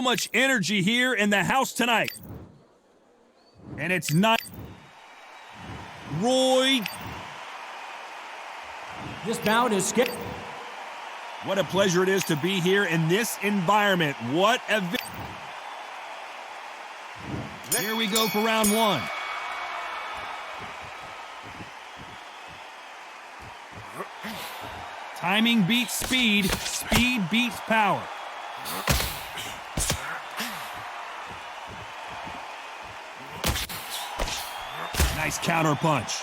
much energy here in the house tonight. And it's not Roy. This bout is skipped. What a pleasure it is to be here in this environment. What a Here we go for round one. Timing beats speed. Speed beats power. Nice counter punch.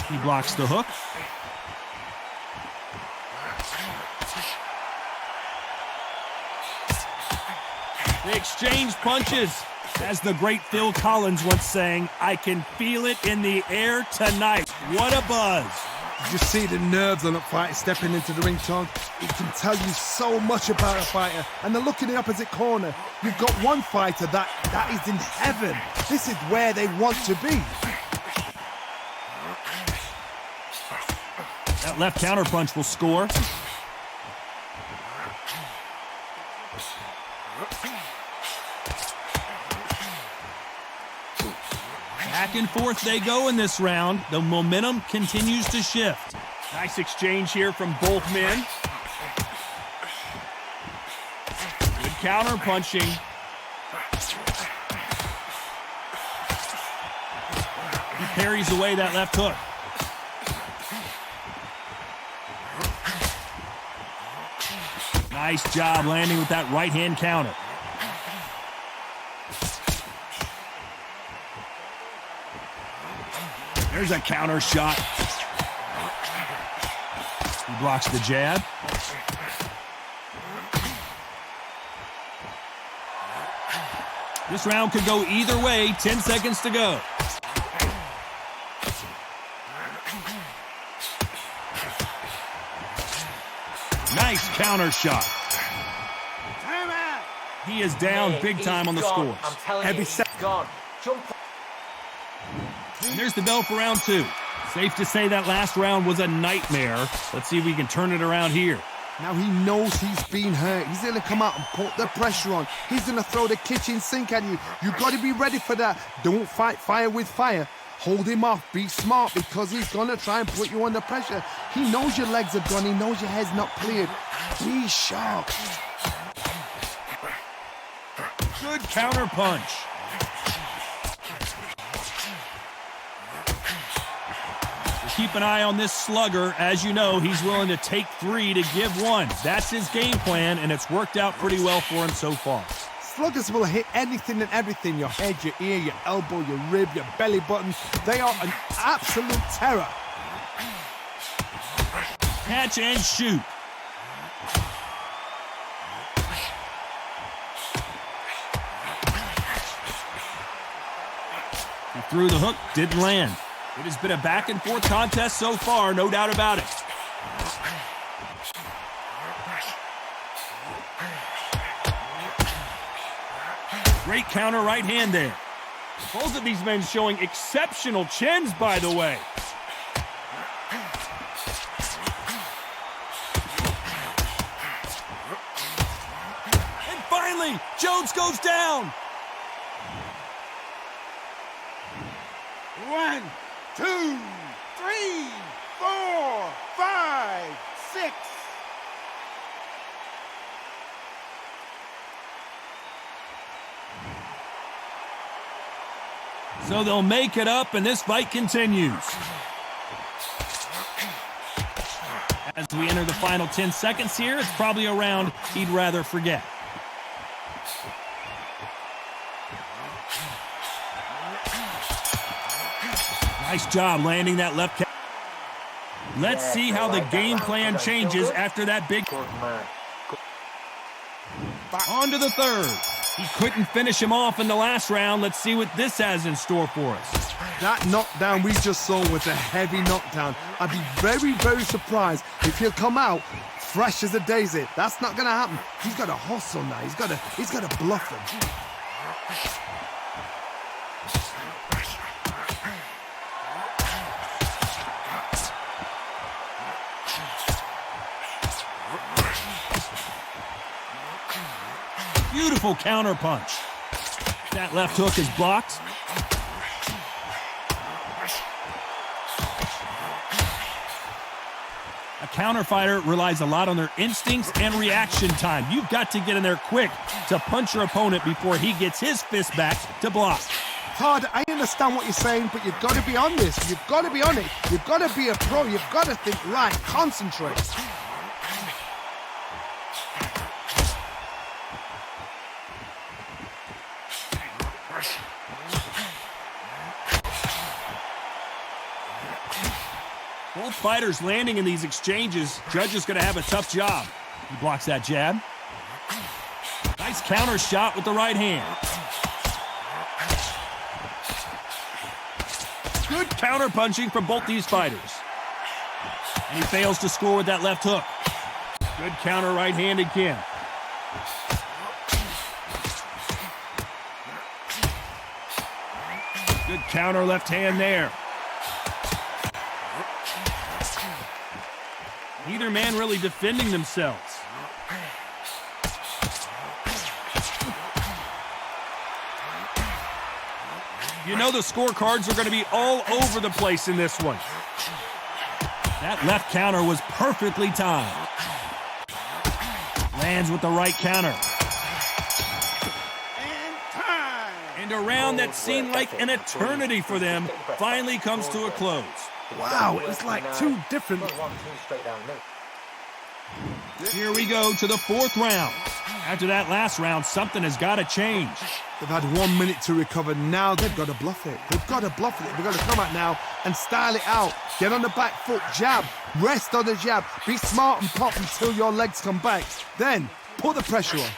He blocks the hook. They exchange punches. As the great Phil Collins once sang, I can feel it in the air tonight. What a buzz. You just see the nerves on a fighter stepping into the ring, Tom. It can tell you so much about a fighter. And the look in the opposite corner. You've got one fighter that is in heaven. This is where they want to be. That left counter punch will score. Back and forth they go in this round. The momentum continues to shift. Nice exchange here from both men. Good counter punching. He parries away that left hook. Nice job landing with that right-hand counter. There's a counter shot. He blocks the jab. This round could go either way. 10 seconds to go. Nice counter shot. He is down big time on the scores. I'm telling you, he's gone. Jump. And there's the bell for round two. Safe to say that last round was a nightmare. Let's see if we can turn it around here. Now he knows he's been hurt. He's going to come out and put the pressure on. He's going to throw the kitchen sink at you. You've got to be ready for that. Don't fight fire with fire. Hold him off. Be smart because he's going to try and put you under pressure. He knows your legs are gone. He knows your head's not cleared. Be sharp. Good counter punch. Keep an eye on this slugger. As you know, he's willing to take three to give one. That's his game plan, and it's worked out pretty well for him so far. Sluggers will hit anything and everything. Your head, your ear, your elbow, your rib, your belly button. They are an absolute terror. Catch and shoot. He threw the hook, didn't land. It has been a back-and-forth contest so far, no doubt about it. Great counter right hand there. Both of these men showing exceptional chins, by the way. And finally, Jones goes down. 1, 2, 3, 4, 5, 6. So they'll make it up, and this fight continues. As we enter the final 10 seconds here, it's probably a round he'd rather forget. Nice job landing that left kick. Let's see how the game plan changes after that big... On to the third. He couldn't finish him off in the last round. Let's see what this has in store for us. That knockdown we just saw was a heavy knockdown. I'd be very, very surprised if he'll come out fresh as a daisy. That's not going to happen. He's got to hustle now. He's got to bluff him. Beautiful counter punch. That left hook is blocked. A counter fighter relies a lot on their instincts and reaction time. You've got to get in there quick to punch your opponent before he gets his fist back to block. Todd, I understand what you're saying, but you've got to be on this. You've got to be on it. You've got to be a pro. You've got to think right. Concentrate. Both fighters landing in these exchanges. Judge is going to have a tough job. He blocks that jab. Nice counter shot with the right hand. Good counter punching from both these fighters. And he fails to score with that left hook. Good counter right hand again. Good counter left hand there. Neither man really defending themselves. You know the scorecards are going to be all over the place in this one. That left counter was perfectly timed. Lands with the right counter. And a round that seemed like an eternity for them finally comes to a close. Wow, it's like two different... Here we go to the fourth round. After that last round, something has got to change. They've had 1 minute to recover. Now they've got to bluff it. They've got to bluff it. They've got to come out now and style it out. Get on the back foot, jab. Rest on the jab. Be smart and pop until your legs come back. Then, put the pressure on.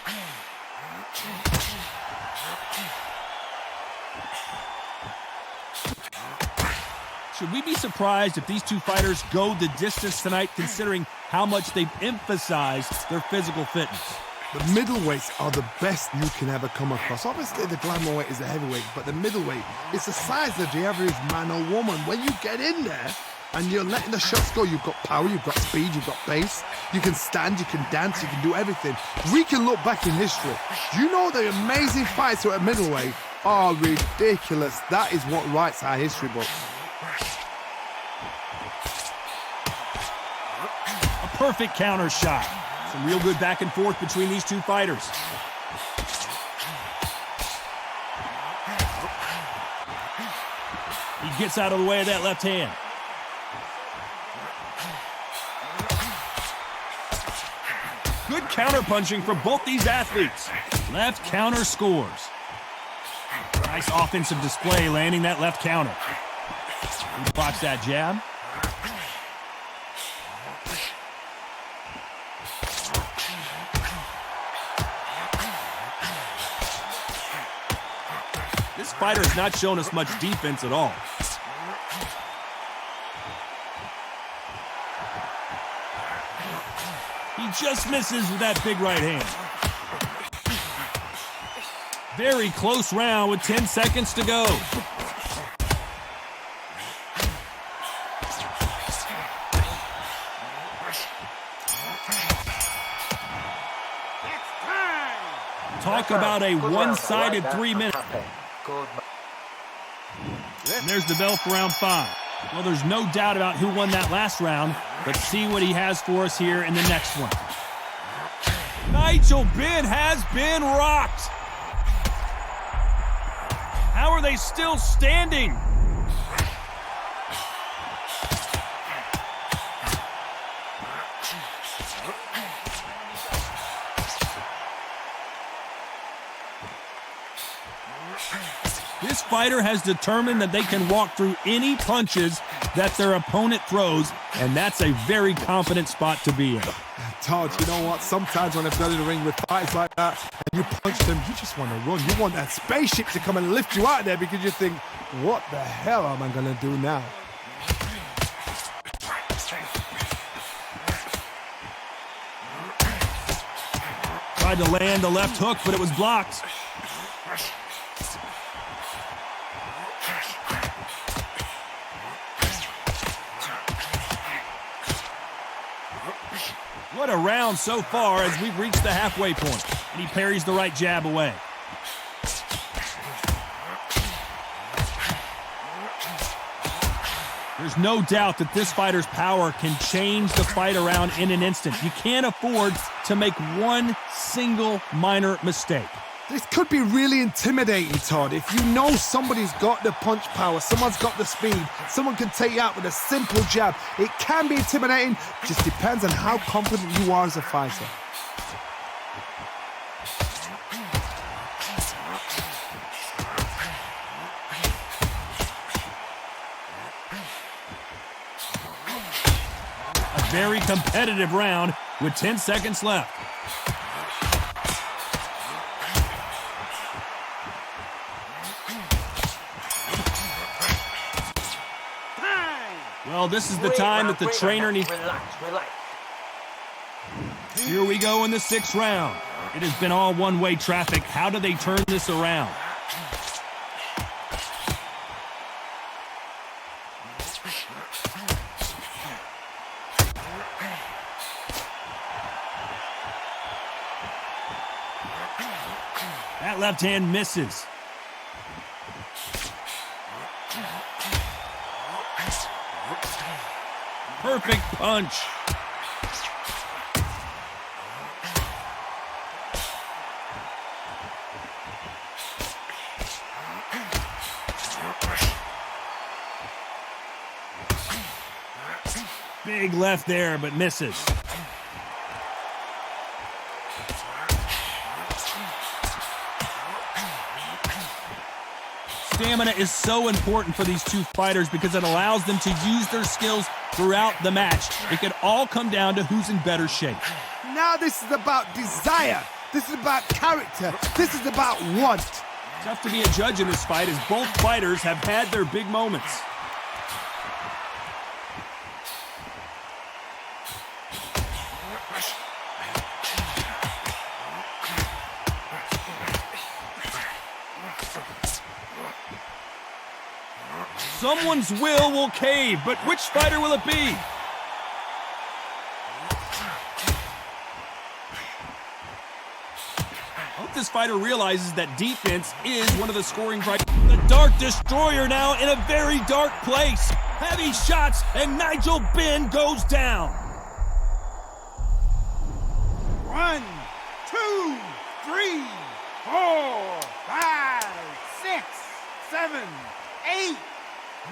Should we be surprised if these two fighters go the distance tonight, considering how much they've emphasized their physical fitness? The middleweights are the best you can ever come across. Obviously, the glamour weight is the heavyweight, but the middleweight, it's the size of the average man or woman. When you get in there and you're letting the shots go, you've got power, you've got speed, you've got pace, you can stand, you can dance, you can do everything. We can look back in history. You know the amazing fights at middleweight are ridiculous. That is what writes our history books. A perfect counter shot. Some real good back and forth between these two fighters. He gets out of the way of that left hand. Good counter punching from both these athletes. Left counter scores. Nice offensive display landing that left counter. He blocks that jab. This fighter has not shown us much defense at all. He just misses with that big right hand. Very close round with 10 seconds to go. Talk about a one-sided 3 minute. And there's the bell for round 5. Well, there's no doubt about who won that last round. Let's see what he has for us here in the next one. Benn has been rocked. How are they still standing? This fighter has determined that they can walk through any punches that their opponent throws, and that's a very confident spot to be in. Todd, you know what? Sometimes when I've done in the ring with fights like that, and you punch them, you just want to run. You want that spaceship to come and lift you out of there because you think, what the hell am I going to do now? Tried to land the left hook, but it was blocked. What a round so far as we've reached the halfway point. And he parries the right jab away. There's no doubt that this fighter's power can change the fight around in an instant. You can't afford to make one single minor mistake. This could be really intimidating, Todd. If you know somebody's got the punch power, someone's got the speed, someone can take you out with a simple jab. It can be intimidating, just depends on how confident you are as a fighter. A very competitive round with 10 seconds left. Well, this is the time that the trainer needs. Relax. Here we go in the 6th round. It has been all one-way traffic. How do they turn this around? That left hand misses. Perfect punch. Big left there, but misses. Stamina is so important for these two fighters because it allows them to use their skills throughout the match. It could all come down to who's in better shape. Now this is about desire. This is about character. This is about want. Tough to be a judge in this fight as both fighters have had their big moments. Someone's will cave, but which fighter will it be? I hope this fighter realizes that defense is one of the scoring criteria. The Dark Destroyer now in a very dark place. Heavy shots, and Nigel Benn goes down. 1, 2, 3, 4, 5, 6, 7, 8,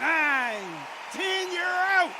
9, 10, you're out!